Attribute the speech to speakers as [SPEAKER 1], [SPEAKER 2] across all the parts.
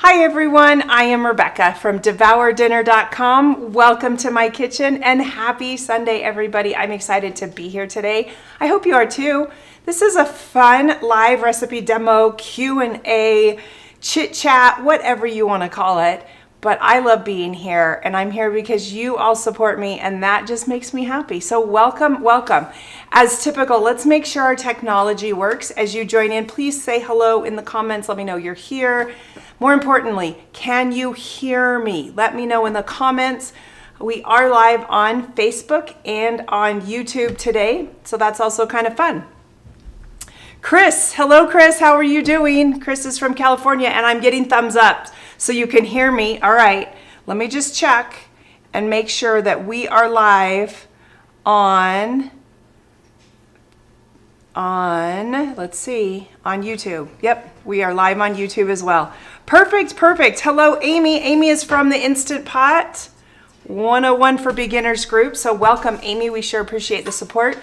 [SPEAKER 1] Hi everyone, I am Rebecca from DevourDinner.com. Welcome to my kitchen and happy Sunday everybody. I'm excited to be here today. I hope you are too. This is a fun live recipe demo, Q&A, chit chat, whatever you want to call it. But I love being here, and I'm here because you all support me, and that just makes me happy. So welcome, welcome. As typical, let's make sure our technology works. As you join in, please say hello in the comments. Let me know you're here. More importantly, can you hear me? Let me know in the comments. We are live on Facebook and on YouTube today, so that's also kind of fun. Chris, hello Chris, how are you doing? Chris is from California, and I'm getting thumbs up so you can hear me. All right, let me just check and make sure that we are live on let's see, on YouTube. Yep, we are live on YouTube as well. Perfect, perfect. Hello, Amy. Amy is from the Instant Pot 101 for Beginners group. So welcome, Amy. We sure appreciate the support.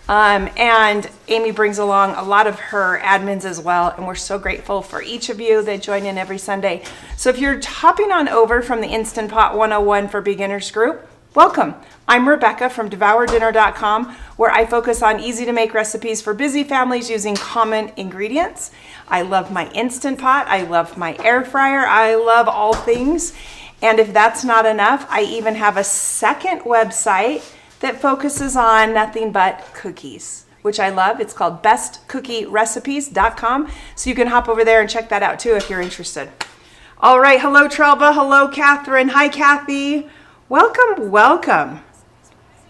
[SPEAKER 1] And Amy brings along a lot of her admins as well, and we're so grateful for each of you that join in every Sunday. So if you're hopping on over from the Instant Pot 101 for Beginners group, welcome. I'm Rebecca from DevourDinner.com, where I focus on easy-to-make recipes for busy families using common ingredients. I love my Instant Pot. I love my air fryer. I love all things. And if that's not enough, I even have a second website that focuses on nothing but cookies, which I love. It's called bestcookierecipes.com. So you can hop over there and check that out too if you're interested. All right, hello Trelba, hello Catherine, hi Kathy. Welcome, welcome.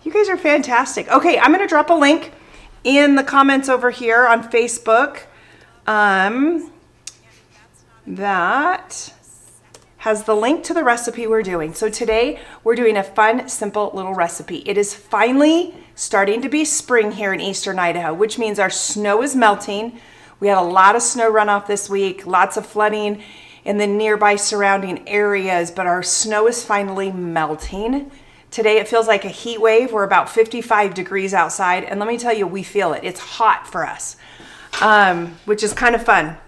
[SPEAKER 1] You guys are fantastic. Okay, I'm gonna drop a link in the comments over here on Facebook that has the link to the recipe we're doing. So today we're doing a fun, simple little recipe. It is finally starting to be spring here in eastern Idaho, which means our snow is melting. We had a lot of snow runoff this week, lots of flooding in the nearby surrounding areas, but our snow is finally melting. Today it feels like a heat wave. We're about 55 degrees outside, and let me tell you, we feel it. It's hot for us, which is kind of fun.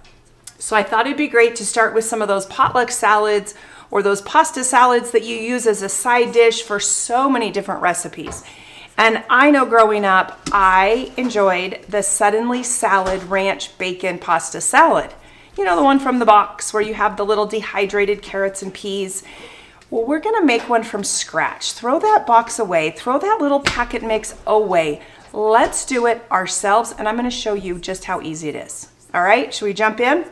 [SPEAKER 1] So I thought it'd be great to start with some of those potluck salads or those pasta salads that you use as a side dish for so many different recipes. And I know growing up, I enjoyed the Suddenly Salad Ranch Bacon Pasta Salad. You know, the one from the box where you have the little dehydrated carrots and peas. Well, we're gonna make one from scratch. Throw that box away, throw that little packet mix away. Let's do it ourselves, and I'm gonna show you just how easy it is. All right, should we jump in?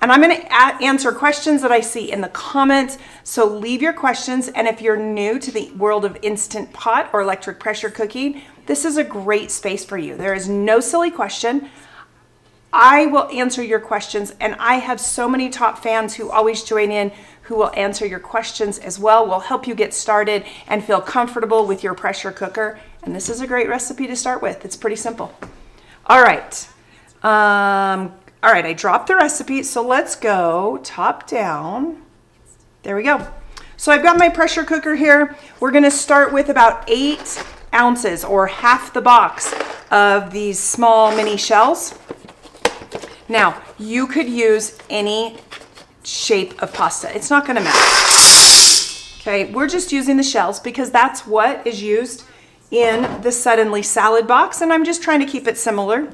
[SPEAKER 1] And I'm gonna answer questions that I see in the comments, so leave your questions, and if you're new to the world of Instant Pot or electric pressure cooking, this is a great space for you. There is no silly question. I will answer your questions, and I have so many top fans who always join in who will answer your questions as well. We'll help you get started and feel comfortable with your pressure cooker. And this is a great recipe to start with. It's pretty simple. All right. I dropped the recipe, so let's go top down. There we go. So I've got my pressure cooker here. We're gonna start with about 8 ounces or half the box of these small mini shells. Now, you could use any shape of pasta. It's not gonna matter. Okay, we're just using the shells because that's what is used in the Suddenly Salad box, and I'm just trying to keep it similar.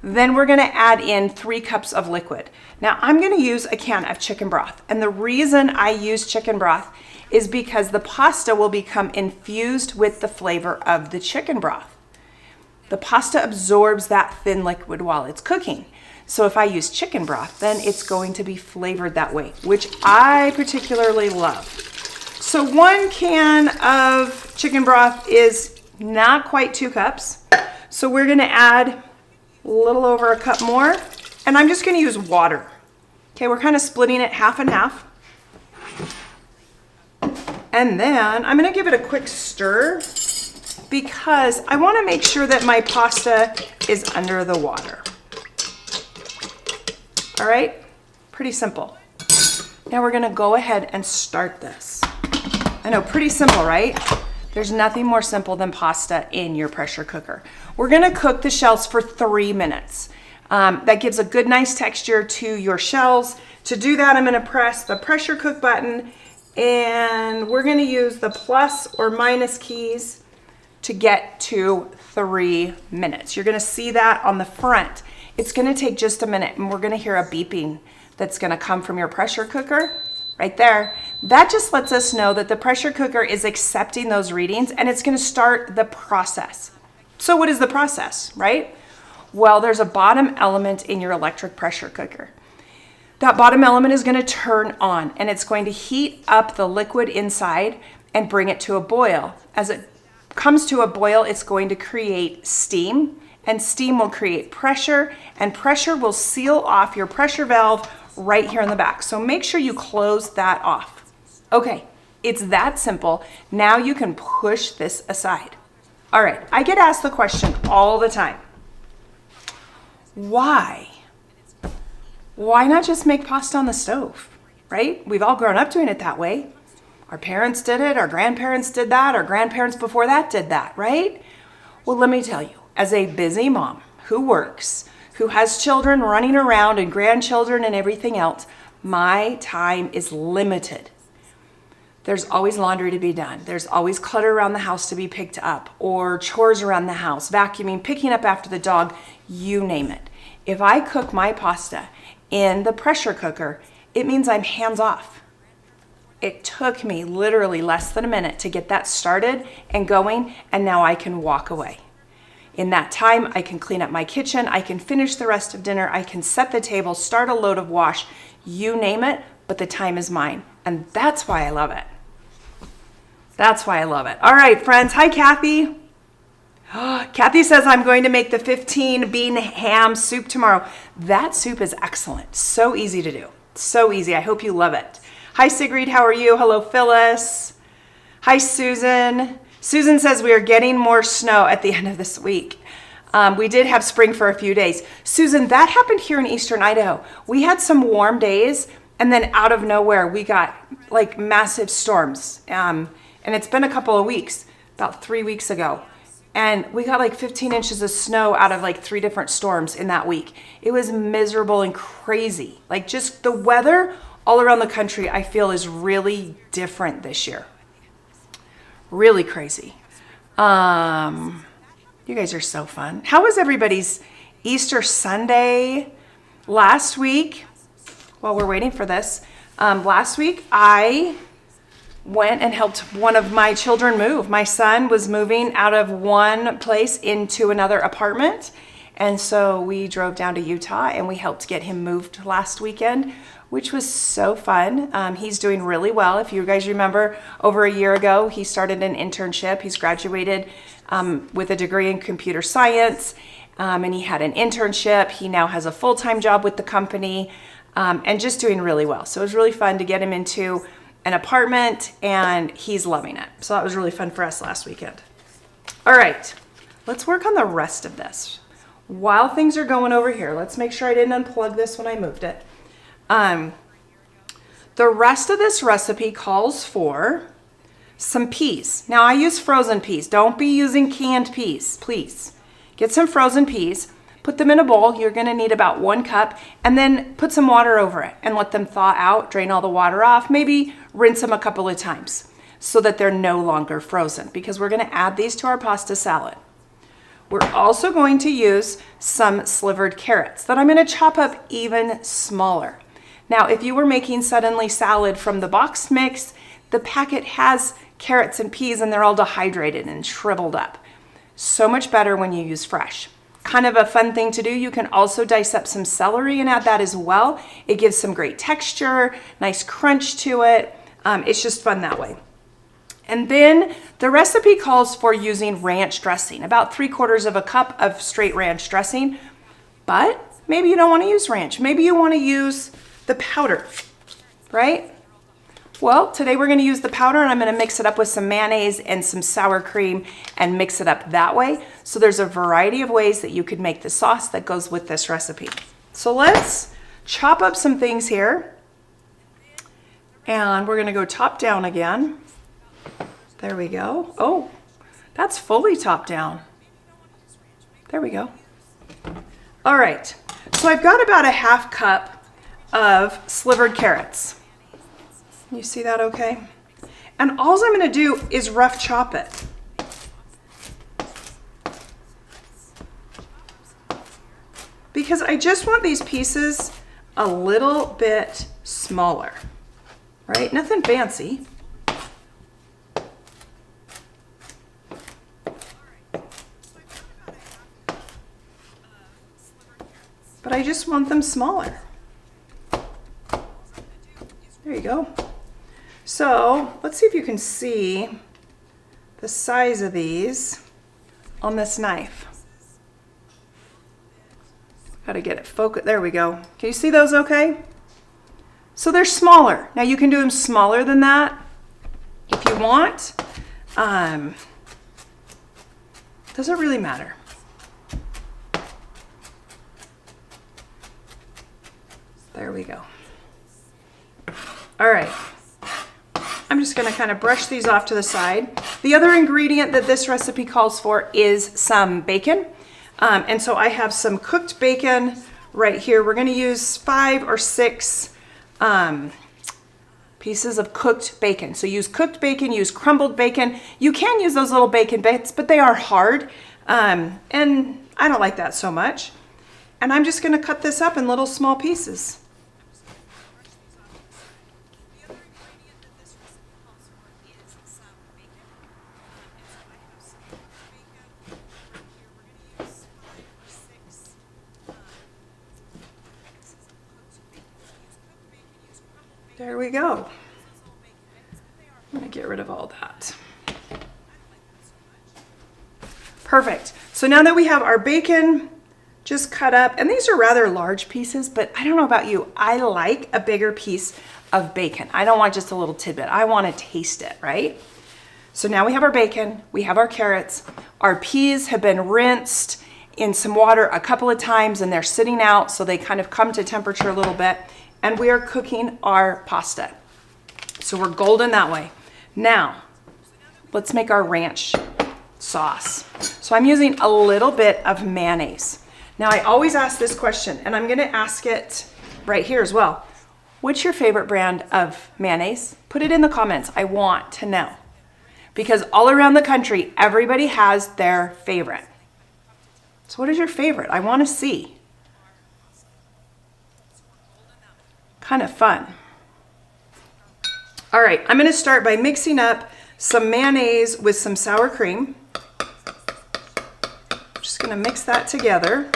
[SPEAKER 1] Then we're gonna add in 3 cups of liquid. Now, I'm gonna use a can of chicken broth, and the reason I use chicken broth is because the pasta will become infused with the flavor of the chicken broth. The pasta absorbs that thin liquid while it's cooking. So if I use chicken broth, then it's going to be flavored that way, which I particularly love. So 1 can of chicken broth is not quite 2 cups. So we're gonna add a little over a cup more, and I'm just gonna use water. Okay, we're kind of splitting it half and half. And then I'm gonna give it a quick stir because I wanna make sure that my pasta is under the water. All right, pretty simple. Now we're gonna go ahead and start this. I know, pretty simple, right? There's nothing more simple than pasta in your pressure cooker. We're gonna cook the shells for 3 minutes. That gives a good, nice texture to your shells. To do that, I'm gonna press the pressure cook button, and we're gonna use the plus or minus keys to get to 3 minutes. You're gonna see that on the front. It's gonna take just a minute, and we're gonna hear a beeping that's gonna come from your pressure cooker right there. That just lets us know that the pressure cooker is accepting those readings, and it's gonna start the process. So what is the process, right? Well, there's a bottom element in your electric pressure cooker. That bottom element is gonna turn on, and it's going to heat up the liquid inside and bring it to a boil. As it comes to a boil, it's going to create steam, and steam will create pressure, and pressure will seal off your pressure valve right here in the back. So make sure you close that off. Okay, it's that simple. Now you can push this aside. All right, I get asked the question all the time. Why? Why not just make pasta on the stove, right? We've all grown up doing it that way. Our parents did it, our grandparents did that, our grandparents before that did that, right? Well, let me tell you, as a busy mom who works, who has children running around and grandchildren and everything else, my time is limited. There's always laundry to be done. There's always clutter around the house to be picked up, or chores around the house, vacuuming, picking up after the dog, you name it. If I cook my pasta in the pressure cooker, it means I'm hands off. It took me literally less than a minute to get that started and going, and now I can walk away. In that time, I can clean up my kitchen, I can finish the rest of dinner, I can set the table, start a load of wash, you name it, but the time is mine. And that's why I love it. That's why I love it. All right, friends. Hi, Kathy. Kathy says, I'm going to make the 15 bean ham soup tomorrow. That soup is excellent. So easy to do. So easy. I hope you love it. Hi, Sigrid. How are you? Hello, Phyllis. Hi, Susan. Susan says we are getting more snow at the end of this week. We did have spring for a few days. Susan, that happened here in Eastern Idaho. We had some warm days, and then out of nowhere, we got like massive storms. And it's been a couple of weeks, about 3 weeks ago. And we got like 15 inches of snow out of like 3 different storms in that week. It was miserable and crazy. Like just the weather all around the country, I feel, is really different this year. Really crazy. You guys are so fun. How was everybody's Easter Sunday last week? While we're waiting for this, last week I went and helped one of my children move. My son was moving out of one place into another apartment. And so we drove down to Utah and we helped get him moved last weekend, which was so fun. He's doing really well. If you guys remember, over a year ago, he started an internship. He's graduated with a degree in computer science, and he had an internship. He now has a full-time job with the company, and just doing really well. So it was really fun to get him into an apartment, and he's loving it. So that was really fun for us last weekend. All right, let's work on the rest of this. While things are going over here, let's make sure I didn't unplug this when I moved it. The rest of this recipe calls for some peas. Now I use frozen peas. Don't be using canned peas, please. Get some frozen peas, put them in a bowl. You're gonna need about 1 cup, and then put some water over it and let them thaw out, drain all the water off, maybe rinse them a couple of times so that they're no longer frozen, because we're gonna add these to our pasta salad. We're also going to use some slivered carrots that I'm gonna chop up even smaller. Now, if you were making suddenly salad from the boxed mix, the packet has carrots and peas and they're all dehydrated and shriveled up. So much better when you use fresh. Kind of a fun thing to do, you can also dice up some celery and add that as well. It gives some great texture, nice crunch to it. It's just fun that way. And then the recipe calls for using ranch dressing, about 3/4 of a cup of straight ranch dressing, but maybe you don't want to use ranch. Maybe you want to use the powder, right? Well, today we're going to use the powder, and I'm going to mix it up with some mayonnaise and some sour cream and mix it up that way. So there's a variety of ways that you could make the sauce that goes with this recipe. So let's chop up some things here, and we're going to go top down again. There we go. Oh, that's fully top down. There we go. All right. So I've got about a half cup of slivered carrots. You see that okay? And all I'm going to do is rough chop it. Because I just want these pieces a little bit smaller, right? Nothing fancy. But I just want them smaller. There you go. So let's see if you can see the size of these on this knife. Got to get it focused. There we go. Can you see those okay? So they're smaller. Now you can do them smaller than that if you want. Doesn't really matter. There we go. All right. I'm just going to kind of brush these off to the side. The other ingredient that this recipe calls for is some bacon. And so I have some cooked bacon right here. We're going to use 5 or 6 pieces of cooked bacon. So use cooked bacon, use crumbled bacon. You can use those little bacon bits, but they are hard. And I don't like that so much. And I'm just going to cut this up in little small pieces. There we go. I'm going to get rid of all that. Perfect. So now that we have our bacon just cut up, and these are rather large pieces, but I don't know about you, I like a bigger piece of bacon. I don't want just a little tidbit. I want to taste it, right? So now we have our bacon, we have our carrots, our peas have been rinsed in some water a couple of times and they're sitting out so they kind of come to temperature a little bit. And we are cooking our pasta. So we're golden that way. Now, let's make our ranch sauce. So I'm using a little bit of mayonnaise. Now I always ask this question, and I'm gonna ask it right here as well. What's your favorite brand of mayonnaise? Put it in the comments, I want to know. Because all around the country, everybody has their favorite. So what is your favorite? I wanna see. Kind of fun. All right, I'm gonna start by mixing up some mayonnaise with some sour cream. Just gonna mix that together.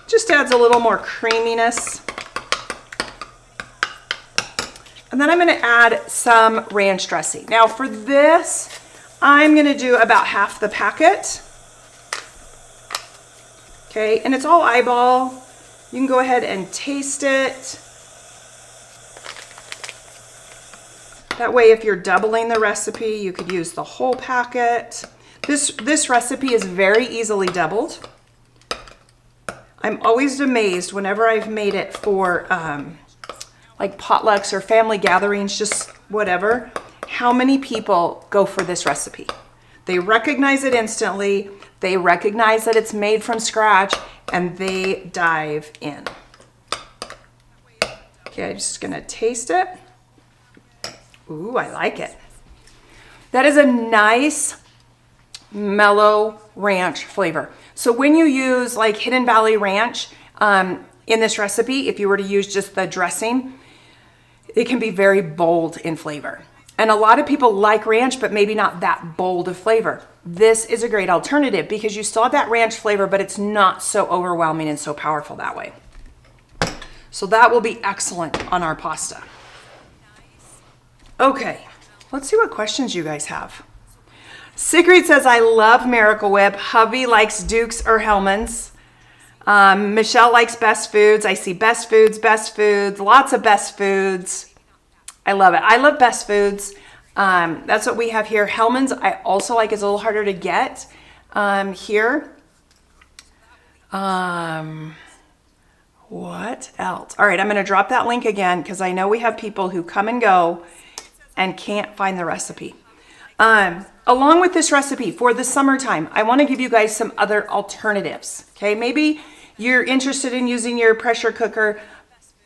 [SPEAKER 1] Just adds a little more creaminess. And then I'm gonna add some ranch dressing. Now for this, I'm gonna do about half the packet. Okay, and it's all eyeball. You can go ahead and taste it. That way, if you're doubling the recipe, you could use the whole packet. This recipe is very easily doubled. I'm always amazed whenever I've made it for like potlucks or family gatherings, just whatever, how many people go for this recipe. They recognize it instantly. They recognize that it's made from scratch and they dive in. Okay, I'm just gonna taste it. Ooh, I like it. That is a nice, mellow ranch flavor. So when you use like Hidden Valley Ranch in this recipe, if you were to use just the dressing, it can be very bold in flavor. And a lot of people like ranch, but maybe not that bold of flavor. This is a great alternative because you still have that ranch flavor, but it's not so overwhelming and so powerful that way. So that will be excellent on our pasta. Okay, let's see what questions you guys have. Sigrid says, I love Miracle Whip. Hubby likes Duke's or Hellman's. Michelle likes Best Foods. I see Best Foods, lots of Best Foods. I love it. I love Best Foods. That's what we have here. Hellman's I also like, is a little harder to get here. What else? All right, I'm going to drop that link again because I know we have people who come and go and can't find the recipe. Along with this recipe for the summertime, I want to give you guys some other alternatives. Okay, maybe you're interested in using your pressure cooker,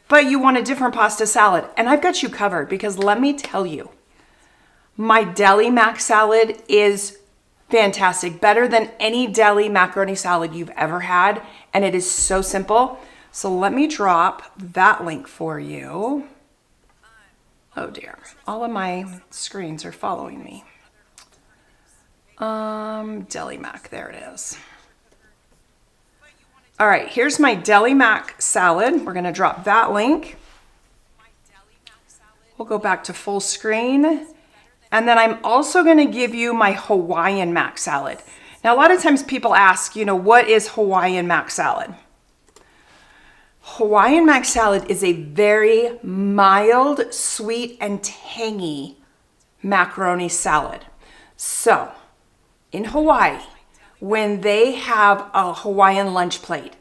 [SPEAKER 1] but you want a different pasta salad. And I've got you covered, because let me tell you, my deli mac salad is fantastic, better than any deli macaroni salad you've ever had. And it is so simple. So let me drop that link for you. Oh dear, all of my screens are following me. Deli mac, there it is. All right, here's my deli mac salad. We're gonna drop that link. We'll go back to full screen. And then I'm also gonna give you my Hawaiian mac salad. Now, a lot of times people ask, what is Hawaiian mac salad? Hawaiian mac salad is a very mild, sweet, and tangy macaroni salad. So, in Hawaii, when they have a Hawaiian lunch plate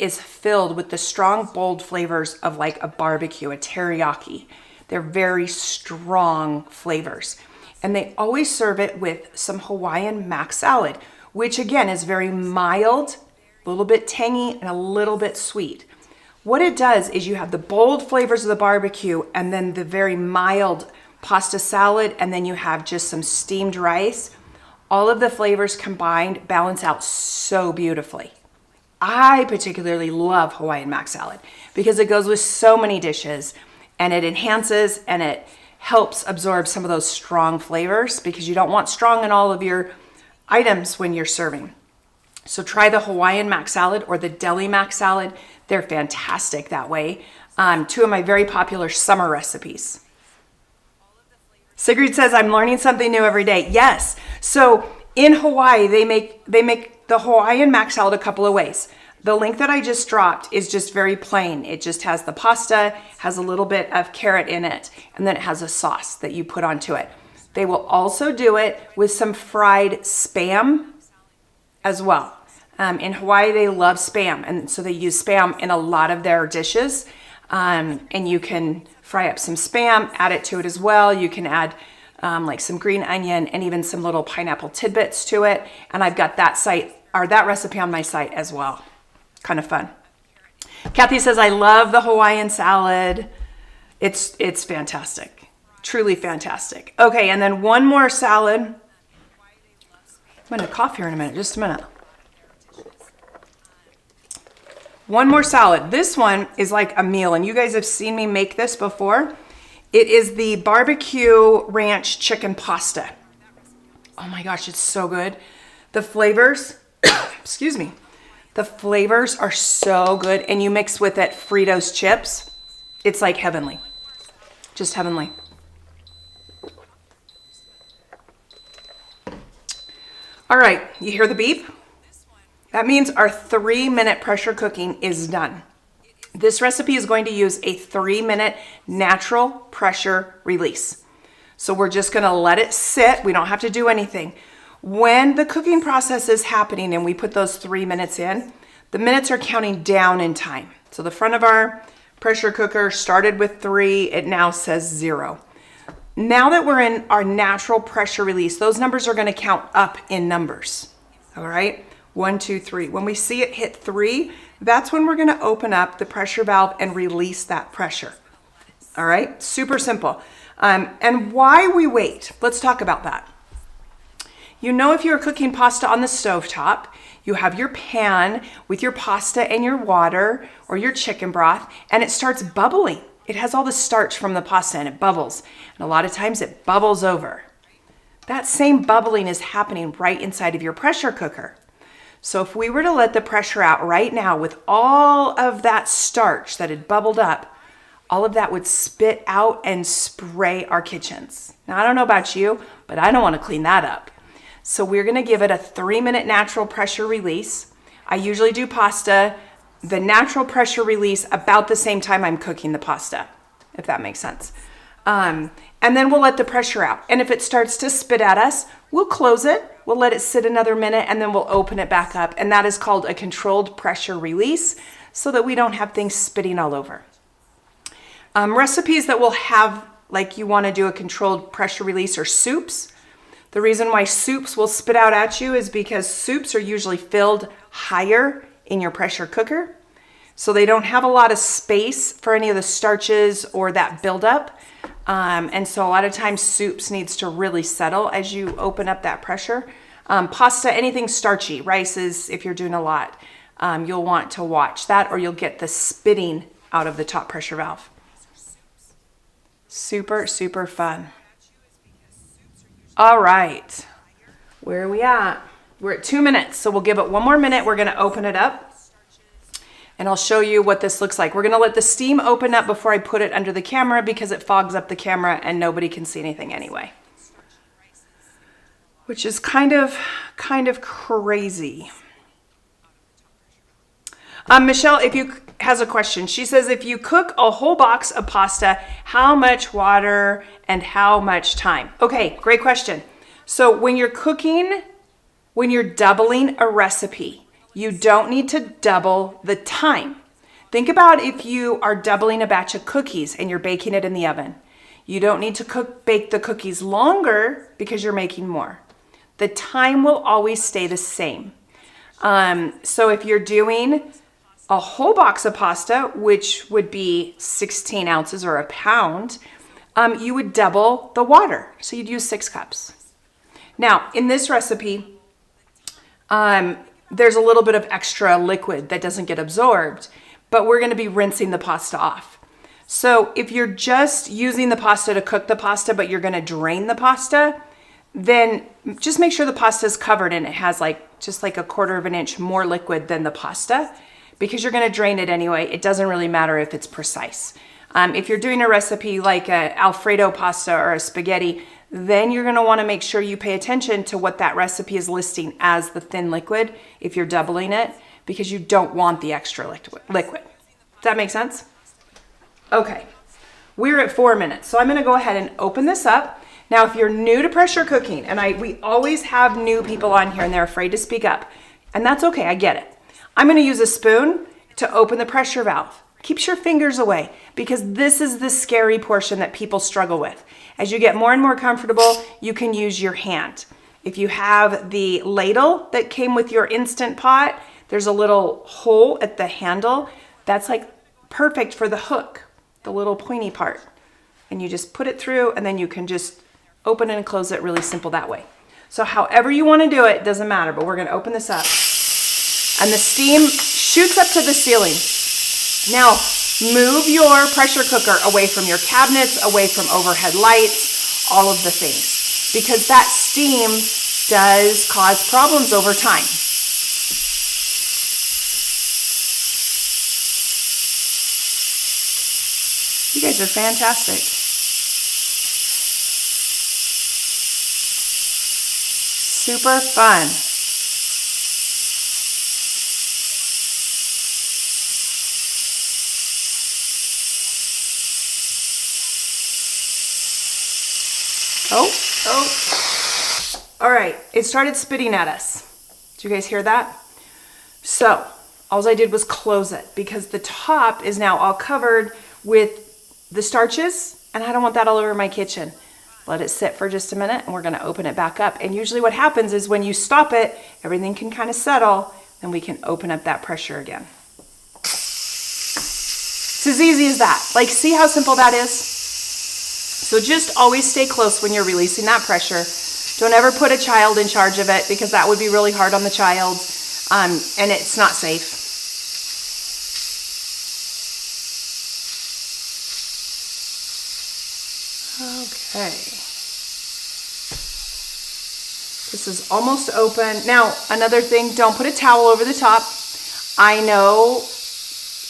[SPEAKER 1] is filled with the strong, bold flavors of like a barbecue, a teriyaki. They're very strong flavors. And they always serve it with some Hawaiian mac salad, which again is very mild, a little bit tangy, and a little bit sweet. What it does is you have the bold flavors of the barbecue and then the very mild pasta salad, and then you have just some steamed rice. All of the flavors combined balance out so beautifully. I particularly love Hawaiian mac salad because it goes with so many dishes, and it enhances and it helps absorb some of those strong flavors, because you don't want strong in all of your items when you're serving. So try the Hawaiian mac salad or the deli mac salad. They're fantastic that way. Two of my very popular summer recipes. Sigrid says, I'm learning something new every day. Yes. So in Hawaii, they make the Hawaiian mac salad a couple of ways. The link that I just dropped is just very plain. It just has the pasta, has a little bit of carrot in it, and then it has a sauce that you put onto it. They will also do it with some fried Spam as well. In Hawaii, they love Spam, and so they use Spam in a lot of their dishes. And you can fry up some Spam, add it to it as well. You can add like some green onion and even some little pineapple tidbits to it. And I've got that recipe on my site as well. Kind of fun. Kathy says, I love the Hawaiian salad. It's fantastic. Truly fantastic. Okay, and then one more salad. I'm going to cough here in a minute, just a minute. One more salad. This one is like a meal, and you guys have seen me make this before. It is the barbecue ranch chicken pasta. Oh my gosh, it's so good. The flavors, excuse me, the flavors are so good, and you mix with it Fritos chips. It's like heavenly, just heavenly. All right, you hear the beep? That means our 3-minute pressure cooking is done. This recipe is going to use a 3-minute natural pressure release. So we're just gonna let it sit. We don't have to do anything. When the cooking process is happening and we put those 3 minutes in, the minutes are counting down in time. So the front of our pressure cooker started with 3, it now says 0. Now that we're in our natural pressure release, those numbers are gonna count up in numbers, all right? 1, 2, 3. When we see it hit 3, that's when we're gonna open up the pressure valve and release that pressure. All right, super simple. And why we wait, let's talk about that. You know, if you're cooking pasta on the stovetop, you have your pan with your pasta and your water or your chicken broth, and it starts bubbling. It has all the starch from the pasta and it bubbles. And a lot of times it bubbles over. That same bubbling is happening right inside of your pressure cooker. So if we were to let the pressure out right now with all of that starch that had bubbled up, all of that would spit out and spray our kitchens. Now, I don't know about you, but I don't want to clean that up. So we're going to give it a 3-minute natural pressure release. I usually do pasta, the natural pressure release about the same time I'm cooking the pasta, if that makes sense. And then we'll let the pressure out. And if it starts to spit at us, we'll close it. We'll let it sit another minute and then we'll open it back up. And that is called a controlled pressure release so that we don't have things spitting all over. Recipes that will have like you want to do a controlled pressure release or soups. The reason why soups will spit out at you is because soups are usually filled higher in your pressure cooker. So they don't have a lot of space for any of the starches or that buildup. And so a lot of times soups needs to really settle as you open up that pressure. Pasta, anything starchy, rices, if you're doing a lot, you'll want to watch that or you'll get the spitting out of the top pressure valve. Super, super fun. All right, where are we at? We're at 2 minutes, so we'll give it one more minute. We're gonna open it up and I'll show you what this looks like. We're gonna let the steam open up before I put it under the camera because it fogs up the camera and nobody can see anything anyway. Which is kind of crazy. Michelle, has a question. She says, if you cook a whole box of pasta, how much water and how much time? Okay, great question. So when you're cooking, when you're doubling a recipe, you don't need to double the time. Think about if you are doubling a batch of cookies and you're baking it in the oven. You don't need to bake the cookies longer because you're making more. The time will always stay the same. So if you're doing a whole box of pasta, which would be 16 ounces or a pound, you would double the water. So you'd use 6 cups. Now, in this recipe, there's a little bit of extra liquid that doesn't get absorbed, but we're gonna be rinsing the pasta off. So if you're just using the pasta to cook the pasta, but you're gonna drain the pasta, then just make sure the pasta is covered and it has just like a 1/4 of an inch more liquid than the pasta, because you're gonna drain it anyway. It doesn't really matter if it's precise. If you're doing a recipe like a Alfredo pasta or a spaghetti, then you're gonna wanna make sure you pay attention to what that recipe is listing as the thin liquid if you're doubling it, because you don't want the extra liquid. Does that make sense? Okay, we're at 4 minutes. So I'm gonna go ahead and open this up. Now, if you're new to pressure cooking, and we always have new people on here and they're afraid to speak up, and that's okay, I get it. I'm gonna use a spoon to open the pressure valve. Keeps your fingers away, because this is the scary portion that people struggle with. As you get more and more comfortable, you can use your hand. If you have the ladle that came with your Instant Pot, there's a little hole at the handle. That's like perfect for the hook, the little pointy part. And you just put it through and then you can just open and close it really simple that way. So however you wanna do it, doesn't matter, but we're gonna open this up. And the steam shoots up to the ceiling. Now, move your pressure cooker away from your cabinets, away from overhead lights, all of the things, because that steam does cause problems over time. You guys are fantastic. Super fun. Oh. All right, it started spitting at us. Did you guys hear that? So all I did was close it because the top is now all covered with the starches and I don't want that all over my kitchen. Let it sit for just a minute and we're gonna open it back up. And usually what happens is when you stop it, everything can kind of settle and we can open up that pressure again. It's as easy as that. Like, see how simple that is? So just always stay close when you're releasing that pressure. Don't ever put a child in charge of it because that would be really hard on the child and it's not safe. Okay. This is almost open. Now, another thing, don't put a towel over the top. I know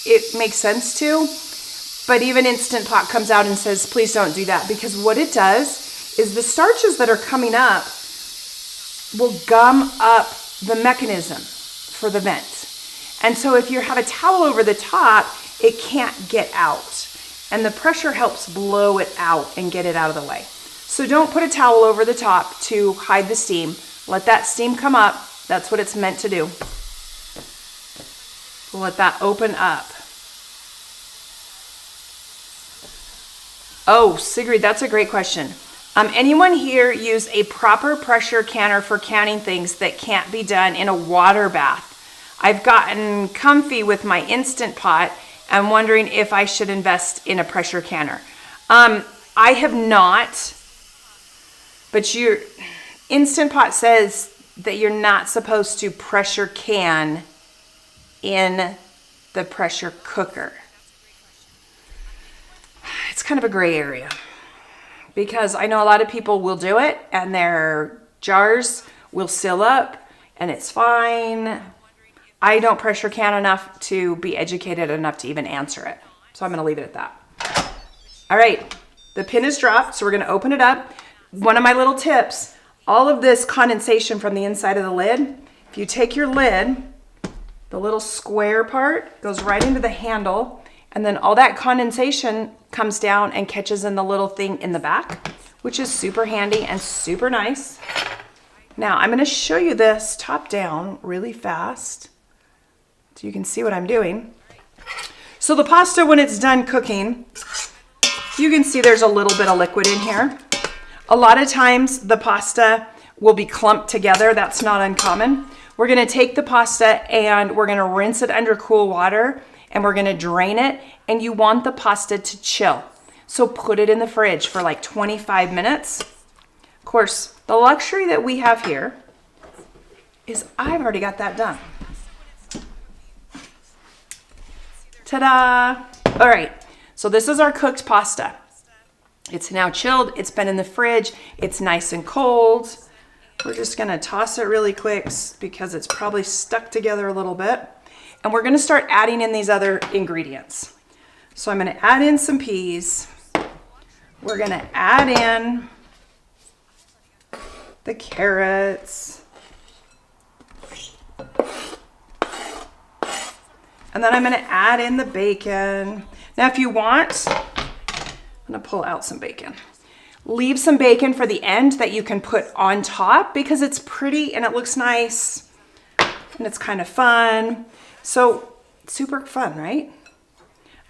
[SPEAKER 1] it makes sense to, but even Instant Pot comes out and says, please don't do that, because what it does is the starches that are coming up will gum up the mechanism for the vent. And so if you have a towel over the top, it can't get out. And the pressure helps blow it out and get it out of the way. So don't put a towel over the top to hide the steam. Let that steam come up. That's what it's meant to do. Let that open up. Oh, Sigrid, that's a great question. Anyone here use a proper pressure canner for canning things that can't be done in a water bath? I've gotten comfy with my Instant Pot and wondering if I should invest in a pressure canner. I have not, but your Instant Pot says that you're not supposed to pressure can in the pressure cooker. It's kind of a gray area because I know a lot of people will do it and their jars will seal up and it's fine. I don't pressure can enough to be educated enough to even answer it. So I'm going to leave it at that. All right, the pin is dropped, so we're going to open it up. One of my little tips, all of this condensation from the inside of the lid, if you take your lid, the little square part goes right into the handle, and then all that condensation comes down and catches in the little thing in the back, which is super handy and super nice. Now I'm going to show you this top down really fast so you can see what I'm doing. So the pasta, when it's done cooking, you can see there's a little bit of liquid in here. A lot of times the pasta will be clumped together. That's not uncommon. We're going to take the pasta and we're going to rinse it under cool water and we're going to drain it, and you want the pasta to chill. So put it in the fridge for like 25 minutes. Of course, the luxury that we have here is I've already got that done. Ta-da! All right, so this is our cooked pasta. It's now chilled, it's been in the fridge, it's nice and cold. We're just gonna toss it really quick because it's probably stuck together a little bit. And we're gonna start adding in these other ingredients. So I'm gonna add in some peas. We're gonna add in the carrots. And then I'm gonna add in the bacon. Now if you want, I'm gonna pull out some bacon. Leave some bacon for the end that you can put on top because it's pretty and it looks nice and it's kind of fun. So super fun, right?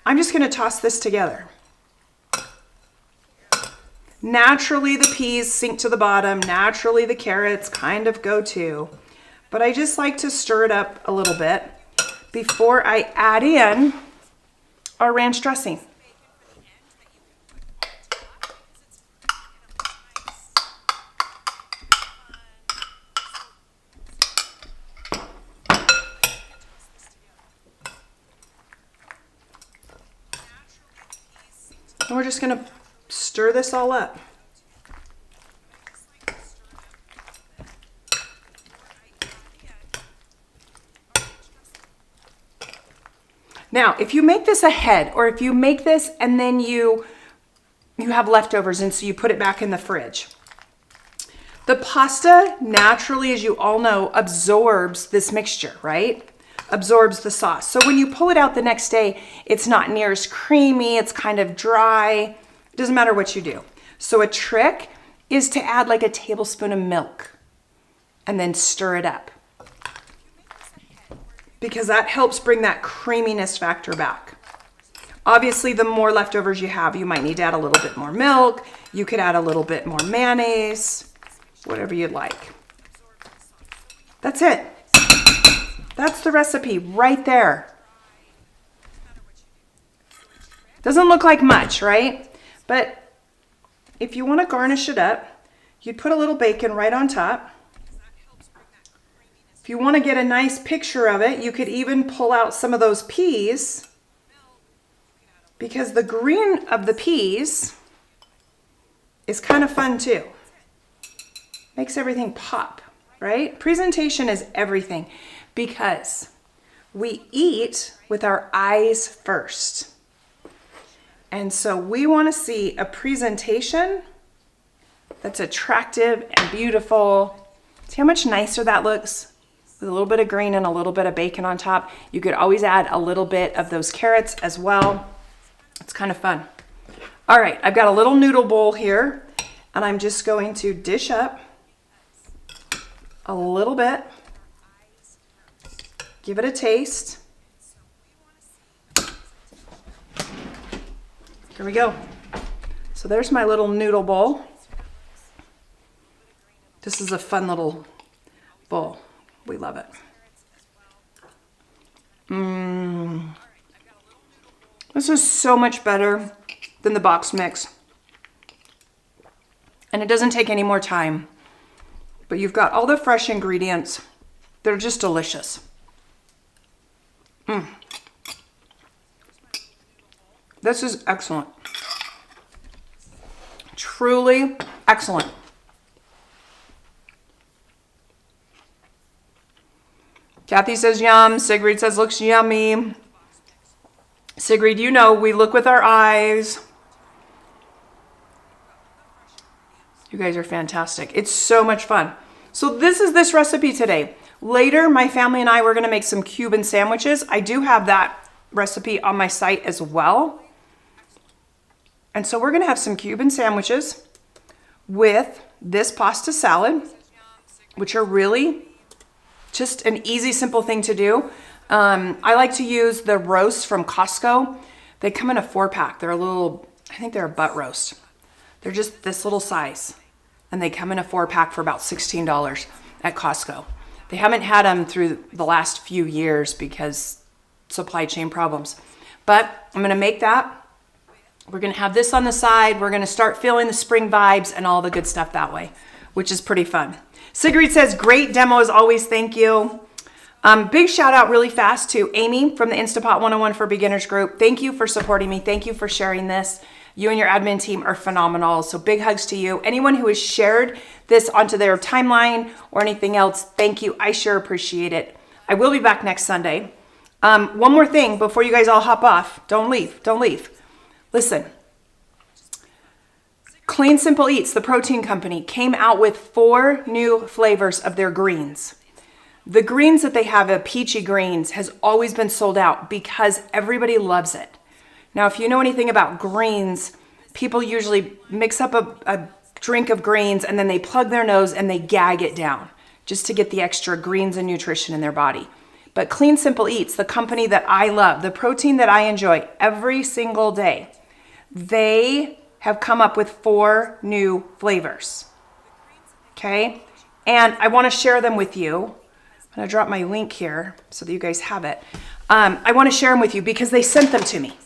[SPEAKER 1] I'm just gonna toss this together. Naturally the peas sink to the bottom. Naturally the carrots kind of go too. But I just like to stir it up a little bit before I add in our ranch dressing. And we're just gonna stir this all up. Now, if you make this ahead, or if you make this and then you have leftovers and so you put it back in the fridge, the pasta naturally, as you all know, absorbs this mixture, right? Absorbs the sauce. So when you pull it out the next day, it's not near as creamy, it's kind of dry. It doesn't matter what you do. So a trick is to add like a tablespoon of milk and then stir it up, because that helps bring that creaminess factor back. Obviously, the more leftovers you have, you might need to add a little bit more milk. You could add a little bit more mayonnaise, whatever you'd like. That's it. That's the recipe right there. Doesn't look like much, right? But if you want to garnish it up, you'd put a little bacon right on top. If you want to get a nice picture of it, you could even pull out some of those peas, because the green of the peas is kind of fun too. Makes everything pop, right? Presentation is everything, because we eat with our eyes first. And so we want to see a presentation that's attractive and beautiful. See how much nicer that looks? With a little bit of green and a little bit of bacon on top. You could always add a little bit of those carrots as well. It's kind of fun. All right, I've got a little noodle bowl here, and I'm just going to dish up a little bit. Give it a taste. Here we go. So there's my little noodle bowl. This is a fun little bowl. We love it. This is so much better than the box mix. And it doesn't take any more time. But you've got all the fresh ingredients. They're just delicious. This is excellent. Truly excellent. Kathy says yum. Sigrid says looks yummy. Sigrid, you know we look with our eyes. You guys are fantastic. It's so much fun. So this is this recipe today. Later, my family and I were going to make some Cuban sandwiches. I do have that recipe on my site as well. And so we're going to have some Cuban sandwiches with this pasta salad, which are really just an easy, simple thing to do. I like to use the roasts from Costco. They come in a 4-pack. They're a little, I think they're a butt roast. They're just this little size. And they come in a 4-pack for about $16 at Costco. They haven't had them through the last few years because supply chain problems. But I'm going to make that. We're going to have this on the side. We're going to start feeling the spring vibes and all the good stuff that way, which is pretty fun. Sigrid says, great demo as always. Thank you. Big shout out really fast to Amy from the Instapot 101 for Beginners group. Thank you for supporting me. Thank you for sharing this. You and your admin team are phenomenal. So big hugs to you. Anyone who has shared this onto their timeline or anything else, thank you. I sure appreciate it. I will be back next Sunday. One more thing before you guys all hop off. Don't leave. Don't leave. Listen. Clean Simple Eats, the protein company, came out with 4 new flavors of their greens. The greens that they have, a peachy greens, has always been sold out because everybody loves it. Now, if you know anything about greens, people usually mix up a drink of greens and then they plug their nose and they gag it down just to get the extra greens and nutrition in their body. But Clean Simple Eats, the company that I love, the protein that I enjoy every single day, they have come up with 4 new flavors. Okay? And I want to share them with you. I'm going to drop my link here so that you guys have it. I want to share them with you because they sent them to me.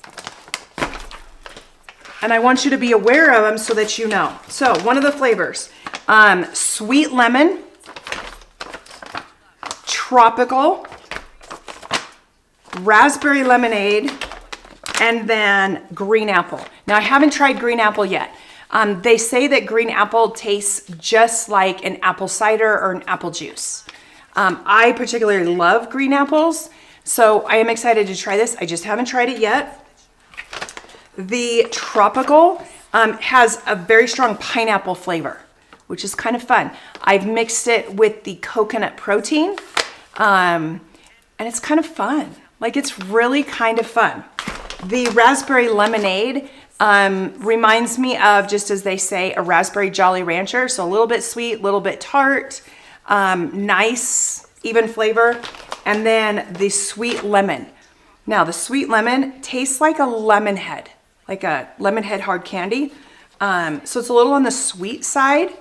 [SPEAKER 1] And I want you to be aware of them so that you know. So one of the flavors, sweet lemon, tropical, raspberry lemonade, and then green apple. Now I haven't tried green apple yet. They say that green apple tastes just like an apple cider or an apple juice. I particularly love green apples, so I am excited to try this. I just haven't tried it yet. The tropical has a very strong pineapple flavor, which is kind of fun. I've mixed it with the coconut protein, and it's kind of fun. Like, it's really kind of fun. The raspberry lemonade reminds me of, just as they say, a raspberry Jolly Rancher. So a little bit sweet, a little bit tart, nice, even flavor. And then the sweet lemon. Now, the sweet lemon tastes like a lemon head, like a lemon head hard candy. So it's a little on the sweet side,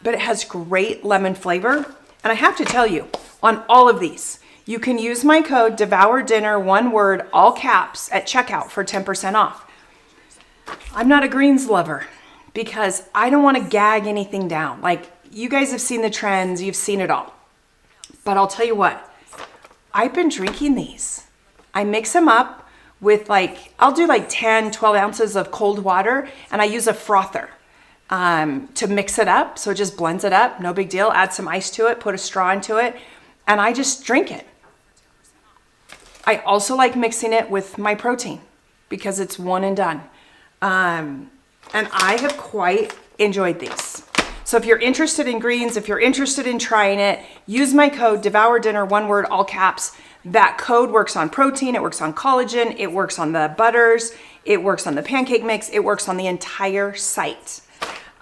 [SPEAKER 1] but it has great lemon flavor. And I have to tell you, on all of these, you can use my code DEVOURDINNER, one word, all caps, at checkout for 10% off. I'm not a greens lover because I don't want to gag anything down. Like, you guys have seen the trends, you've seen it all. But I'll tell you what, I've been drinking these. I mix them up with I'll do 10, 12 ounces of cold water, and I use a frother to mix it up. So it just blends it up, no big deal. Add some ice to it, put a straw into it, and I just drink it. I also like mixing it with my protein because it's one and done. And I have quite enjoyed these. So if you're interested in greens, if you're interested in trying it, use my code DEVOURDINNER, one word, all caps. That code works on protein, it works on collagen, it works on the butters, it works on the pancake mix, it works on the entire site.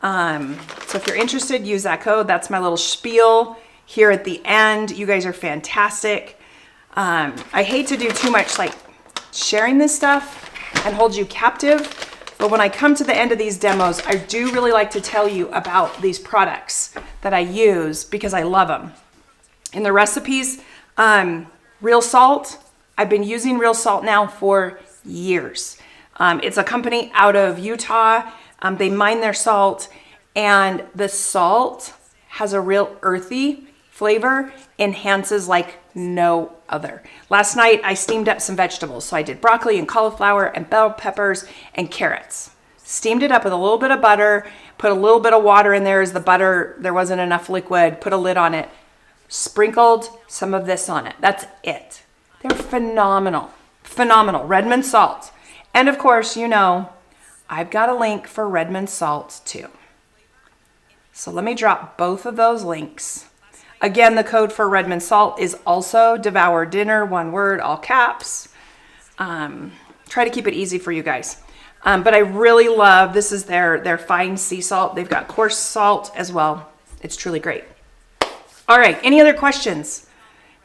[SPEAKER 1] So if you're interested, use that code. That's my little spiel here at the end. You guys are fantastic. I hate to do too much sharing this stuff and hold you captive, But when I come to the end of these demos, I do really like to tell you about these products that I use because I love them. In the recipes, Real Salt, I've been using Real Salt now for years. It's a company out of Utah. They mine their salt, and the salt has a real earthy flavor, enhances like no other. Last night I steamed up some vegetables. So I did broccoli and cauliflower and bell peppers and carrots. Steamed it up with a little bit of butter, put a little bit of water in there as the butter, there wasn't enough liquid, put a lid on it, sprinkled some of this on it. That's it. They're phenomenal. Phenomenal. Redmond salt. And of course, you know, I've got a link for Redmond salt too. So let me drop both of those links. Again, the code for Redmond salt is also Devour Dinner, one word, all caps. Try to keep it easy for you guys. But I really love, this is their fine sea salt. They've got coarse salt as well. It's truly great. All right, any other questions?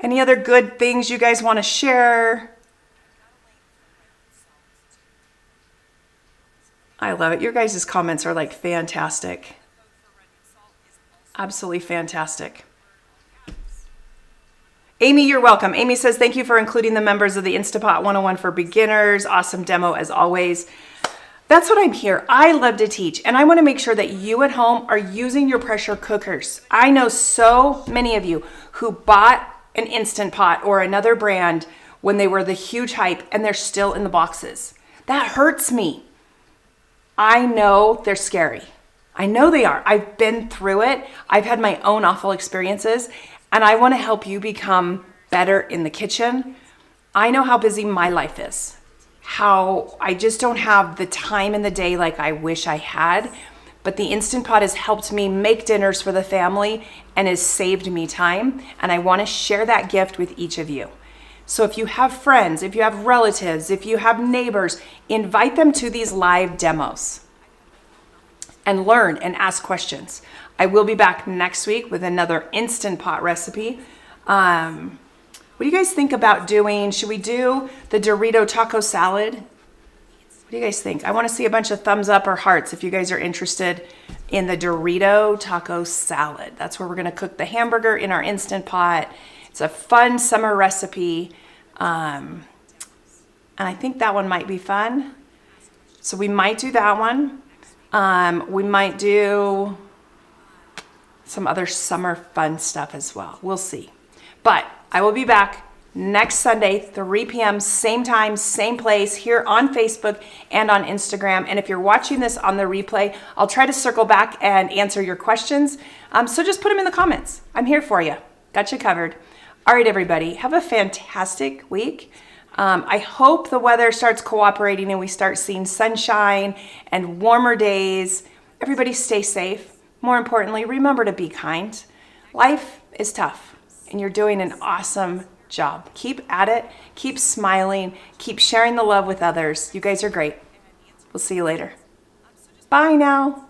[SPEAKER 1] Any other good things you guys want to share? I love it. Your guys' comments are like fantastic. Absolutely fantastic. Amy, you're welcome. Amy says, thank you for including the members of the Instapot 101 for beginners. Awesome demo as always. That's what I'm here. I love to teach, and I want to make sure that you at home are using your pressure cookers. I know so many of you who bought an Instant Pot or another brand when they were the huge hype and they're still in the boxes. That hurts me. I know they're scary. I know they are. I've been through it. I've had my own awful experiences, and I want to help you become better in the kitchen. I know how busy my life is, how I just don't have the time in the day like I wish I had, but the Instant Pot has helped me make dinners for the family and has saved me time, and I want to share that gift with each of you. So if you have friends, if you have relatives, if you have neighbors, invite them to these live demos and learn and ask questions. I will be back next week with another Instant Pot recipe. What do you guys think about doing? Should we do the Dorito taco salad? What do you guys think? I want to see a bunch of thumbs up or hearts if you guys are interested in the Dorito taco salad. That's where we're going to cook the hamburger in our Instant Pot. It's a fun summer recipe. And I think that one might be fun. So we might do that one. We might do some other summer fun stuff as well. We'll see. But I will be back next Sunday, 3 p.m., same time, same place, here on Facebook and on Instagram. And if you're watching this on the replay, I'll try to circle back and answer your questions. So just put them in the comments. I'm here for you. Got you covered. All right, everybody, have a fantastic week. I hope the weather starts cooperating and we start seeing sunshine and warmer days. Everybody stay safe. More importantly, remember to be kind. Life is tough, and you're doing an awesome job. Keep at it. Keep smiling. Keep sharing the love with others. You guys are great. We'll see you later. Bye now.